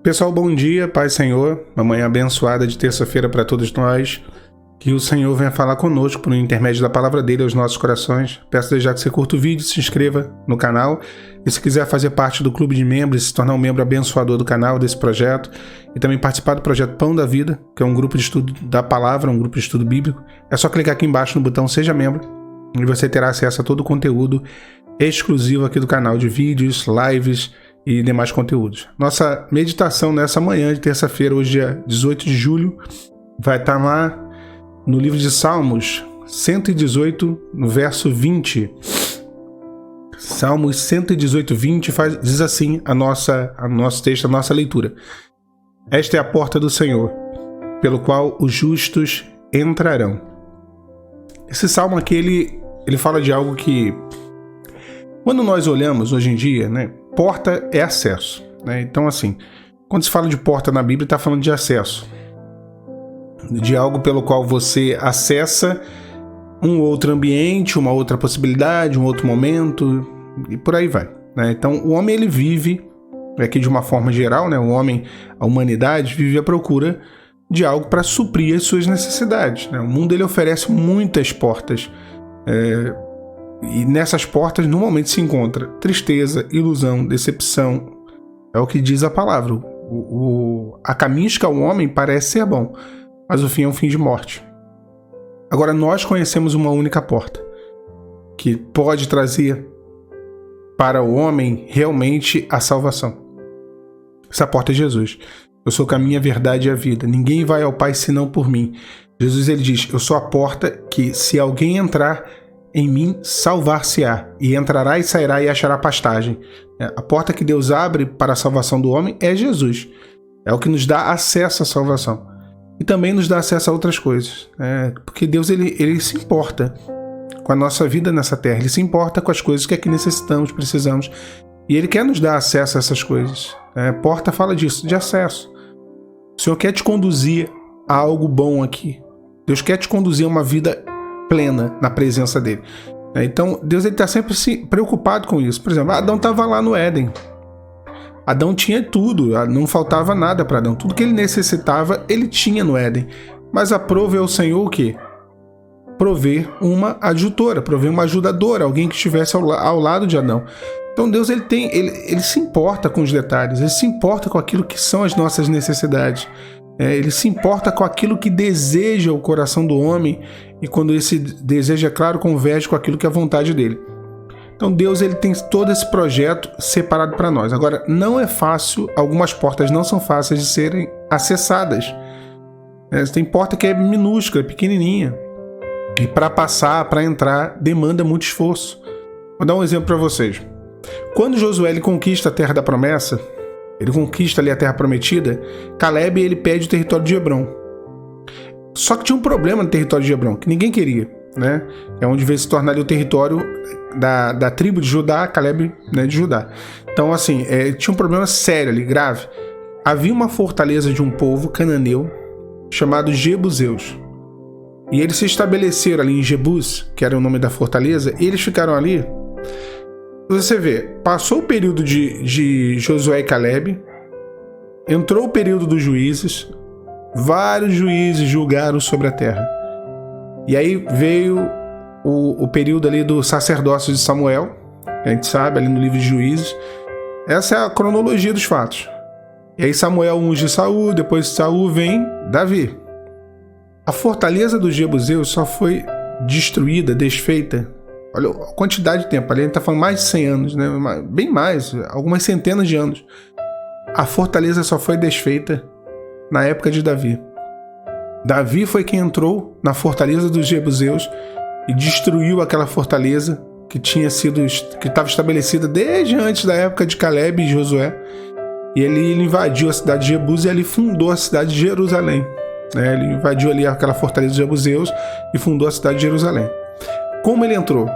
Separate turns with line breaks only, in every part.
Pessoal, bom dia, Pai Senhor, uma manhã abençoada de terça-feira para todos nós. Que o Senhor venha falar conosco por intermédio da palavra dele aos nossos corações. Peço desde já que você curta o vídeo, se inscreva no canal e se quiser fazer parte do clube de membros e se tornar um membro abençoador do canal, desse projeto e também participar do projeto Pão da Vida, que é um grupo de estudo da palavra, um grupo de estudo bíblico, é só clicar aqui embaixo no botão Seja Membro e você terá acesso a todo o conteúdo exclusivo aqui do canal de vídeos, lives e demais conteúdos. Nossa meditação nessa manhã de terça-feira, hoje dia 18 de julho, vai estar lá no livro de Salmos 118, no verso 20. Salmos 118, 20 diz assim nosso texto, a nossa leitura. Esta é a porta do Senhor, pelo qual os justos entrarão. Esse salmo aqui, ele fala de algo que, quando nós olhamos hoje em dia, né, porta é acesso, né? Então, assim, quando se fala de porta na Bíblia, está falando de acesso, de algo pelo qual você acessa um outro ambiente, uma outra possibilidade, um outro momento, e por aí vai, né? Então, o homem, ele vive, aqui de uma forma geral, né? O homem, a humanidade, vive à procura de algo para suprir as suas necessidades, né? O mundo, ele oferece muitas portas, e nessas portas normalmente se encontra tristeza, ilusão, decepção. É o que diz a palavra. A caminhos que ao homem parece ser bom, mas o fim é um fim de morte. Agora, nós conhecemos uma única porta que pode trazer para o homem realmente a salvação. Essa porta é Jesus. Eu sou o caminho, a verdade e a vida. Ninguém vai ao Pai senão por mim. Jesus, ele diz, eu sou a porta que, se alguém entrar em mim, salvar-se-á, e entrará e sairá e achará pastagem. A porta que Deus abre para a salvação do homem é Jesus. É o que nos dá acesso à salvação. E também nos dá acesso a outras coisas. Porque Deus, ele se importa com a nossa vida nessa terra. Ele se importa com as coisas que aqui necessitamos, precisamos. E Ele quer nos dar acesso a essas coisas. Porta fala disso, de acesso. O Senhor quer te conduzir a algo bom aqui. Deus quer te conduzir a uma vida plena na presença dele. Então, Deus está sempre preocupado com isso. Por exemplo, Adão estava lá no Éden. Adão tinha tudo, não faltava nada para Adão. Tudo que ele necessitava, ele tinha no Éden. Mas aprove ao Senhor o quê? Prover uma adjutora, prover uma ajudadora, alguém que estivesse ao lado de Adão. Então Deus, ele se importa com os detalhes, ele se importa com aquilo que são as nossas necessidades. Ele se importa com aquilo que deseja o coração do homem, e quando esse desejo, é claro, converge com aquilo que é a vontade dele. Então Deus, ele tem todo esse projeto separado para nós. Agora, não é fácil, algumas portas não são fáceis de serem acessadas. Tem porta que é minúscula, pequenininha, e para passar, para entrar, demanda muito esforço. Vou dar um exemplo para vocês. Quando Josué, ele conquista a terra da promessa, ele conquista ali a terra prometida, Caleb, ele pede o território de Hebrom. Só que tinha um problema no território de Hebrom, que ninguém queria, né? É onde veio se tornar ali o território da tribo de Judá, Caleb, né, de Judá. Então, assim, tinha um problema sério ali, grave. Havia uma fortaleza de um povo cananeu chamado Jebuseus. E eles se estabeleceram ali em Jebus, que era o nome da fortaleza, e eles ficaram ali. Você vê, passou o período de Josué e Caleb, entrou o período dos juízes, vários juízes julgaram sobre a terra. E aí veio o período ali do sacerdócio de Samuel, a gente sabe, ali no livro de Juízes. Essa é a cronologia dos fatos. E aí Samuel unge Saul, depois de Saul vem Davi. A fortaleza dos Jebuseus só foi destruída, desfeita. Olha a quantidade de tempo, ali a gente está falando mais de 100 anos, né? Bem mais, algumas centenas de anos. A fortaleza só foi desfeita na época de Davi. Davi foi quem entrou na fortaleza dos Jebuseus e destruiu aquela fortaleza que estava estabelecida desde antes da época de Caleb e Josué. E ele invadiu a cidade de Jebus e ali fundou a cidade de Jerusalém. Ele invadiu ali aquela fortaleza dos Jebuseus e fundou a cidade de Jerusalém. Como ele entrou?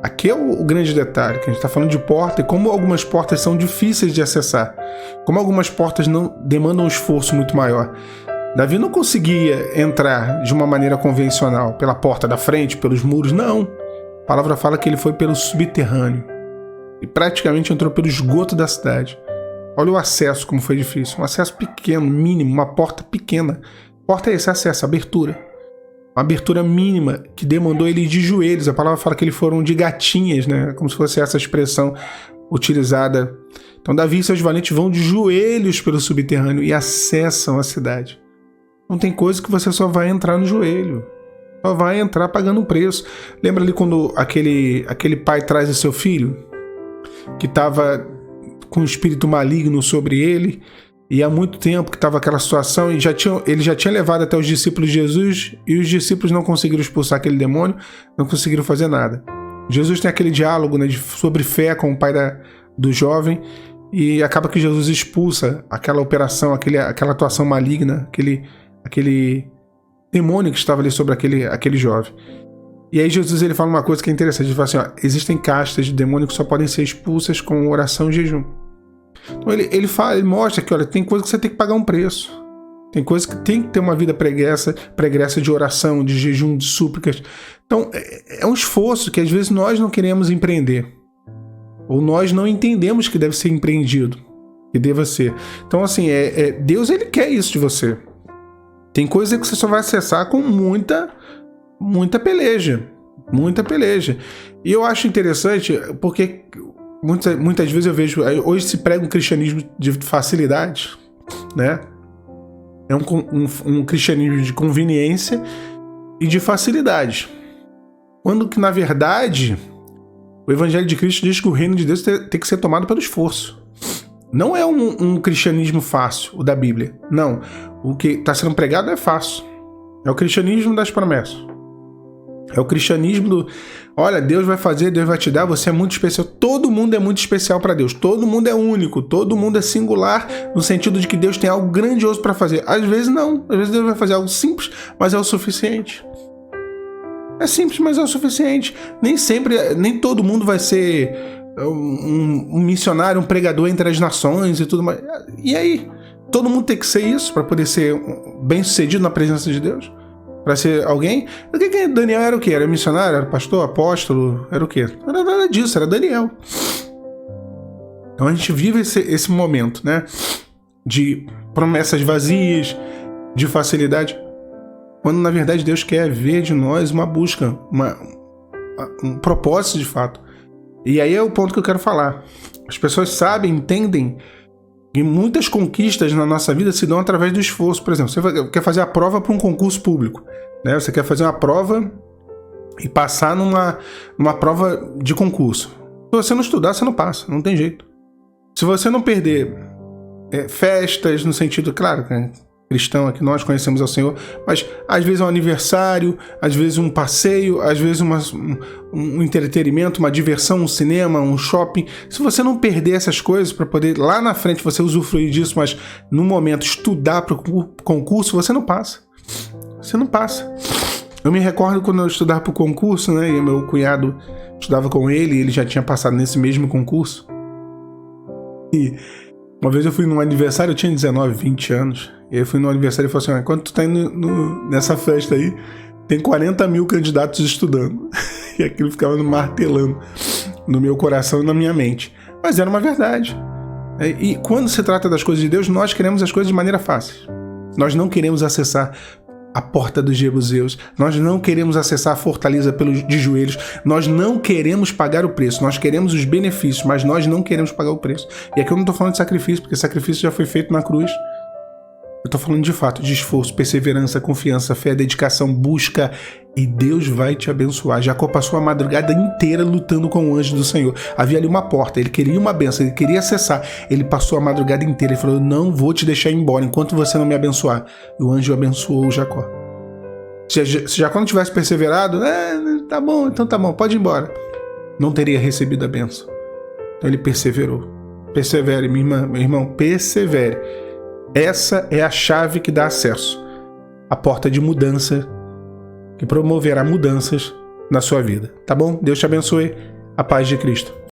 Aqui é o grande detalhe, que a gente está falando de porta e como algumas portas são difíceis de acessar. Como algumas portas não demandam um esforço muito maior. Davi não conseguia entrar de uma maneira convencional, pela porta da frente, pelos muros, não. A palavra fala que ele foi pelo subterrâneo. E praticamente entrou pelo esgoto da cidade. Olha o acesso, como foi difícil. Um acesso pequeno, mínimo, uma porta pequena. Porta é esse acesso, abertura. Uma abertura mínima que demandou ele de joelhos. A palavra fala que eles foram de gatinhas, né? Como se fosse essa expressão utilizada. Então Davi e seus valentes vão de joelhos pelo subterrâneo e acessam a cidade. Não tem coisa que você só vai entrar no joelho. Só vai entrar pagando um preço. Lembra ali quando aquele pai traz o seu filho? Que estava com um espírito maligno sobre ele. E há muito tempo que estava aquela situação. E ele já tinha levado até os discípulos de Jesus. E os discípulos não conseguiram expulsar aquele demônio. Não conseguiram fazer nada. Jesus tem aquele diálogo, né, sobre fé com o pai do jovem. E acaba que Jesus expulsa aquela operação, aquela atuação maligna, aquele demônio que estava ali sobre aquele jovem. E aí Jesus ele fala uma coisa que é interessante. Ele fala assim, ó, existem castas de demônio que só podem ser expulsas com oração e jejum. Então ele mostra que, olha, tem coisa que você tem que pagar um preço. Tem coisa que tem que ter uma vida pregressa de oração, de jejum, de súplicas. Então é um esforço que às vezes nós não queremos empreender. Ou nós não entendemos que deve ser empreendido, que deva ser. Então assim, Deus ele quer isso de você. Tem coisa que você só vai acessar com muita peleja. Muita peleja. E eu acho interessante porque muitas vezes eu vejo... Hoje se prega um cristianismo de facilidade, né? É um cristianismo de conveniência e de facilidade. Quando que, na verdade, o Evangelho de Cristo diz que o reino de Deus tem que ser tomado pelo esforço. Não é um cristianismo fácil, o da Bíblia. Não. O que está sendo pregado é fácil. É o cristianismo das promessas. É o cristianismo do... Olha, Deus vai fazer, Deus vai te dar, você é muito especial. Todo mundo é muito especial para Deus. Todo mundo é único. Todo mundo é singular no sentido de que Deus tem algo grandioso para fazer. Às vezes não. Às vezes Deus vai fazer algo simples, mas é o suficiente. É simples, mas é o suficiente. Nem todo mundo vai ser um missionário, um pregador entre as nações e tudo mais. E aí? Todo mundo tem que ser isso para poder ser bem-sucedido na presença de Deus? Para ser alguém? O que Daniel era o quê? Era missionário? Era pastor? Apóstolo? Era o quê? Não era nada disso, era Daniel. Então a gente vive esse momento, né? De promessas vazias, de facilidade. Quando na verdade Deus quer ver de nós uma busca, um propósito de fato. E aí é o ponto que eu quero falar. As pessoas sabem, entendem que muitas conquistas na nossa vida se dão através do esforço. Por exemplo, você quer fazer a prova para um concurso público, né? Você quer fazer uma prova e passar numa prova de concurso. Se você não estudar, você não passa, não tem jeito. Se você não perder festas, no sentido, claro, né? Cristão aqui, nós conhecemos ao Senhor, mas às vezes é um aniversário, às vezes um passeio, às vezes um entretenimento, uma diversão, um cinema, um shopping. Se você não perder essas coisas para poder lá na frente você usufruir disso, mas no momento estudar para o concurso, você não passa. Você não passa. Eu me recordo quando eu estudava para o concurso, né? E meu cunhado estudava com ele, e ele já tinha passado nesse mesmo concurso. E uma vez eu fui num aniversário, eu tinha 19, 20 anos. E aí eu fui no aniversário e falei assim, quando tu tá indo nessa festa aí, tem 40 mil candidatos estudando. E aquilo ficava martelando no meu coração e na minha mente. Mas era uma verdade. E quando se trata das coisas de Deus, nós queremos as coisas de maneira fácil. Nós não queremos acessar a porta dos Jebuseus. Nós não queremos acessar a fortaleza de joelhos. Nós não queremos pagar o preço. Nós queremos os benefícios, mas nós não queremos pagar o preço. E aqui eu não estou falando de sacrifício, porque sacrifício já foi feito na cruz. Eu estou falando de fato de esforço, perseverança, confiança, fé, dedicação, busca, e Deus vai te abençoar. Jacó passou a madrugada inteira lutando com o anjo do Senhor. Havia ali uma porta, ele queria uma bênção, ele queria acessar. Ele passou a madrugada inteira e falou, eu não vou te deixar ir embora enquanto você não me abençoar. E o anjo abençoou o Jacó. Se Jacó não tivesse perseverado, tá bom, então tá bom, pode ir embora. Não teria recebido a bênção. Então ele perseverou. Persevere, meu irmão, persevere. Essa é a chave que dá acesso à porta de mudança, que promoverá mudanças na sua vida. Tá bom? Deus te abençoe. A paz de Cristo.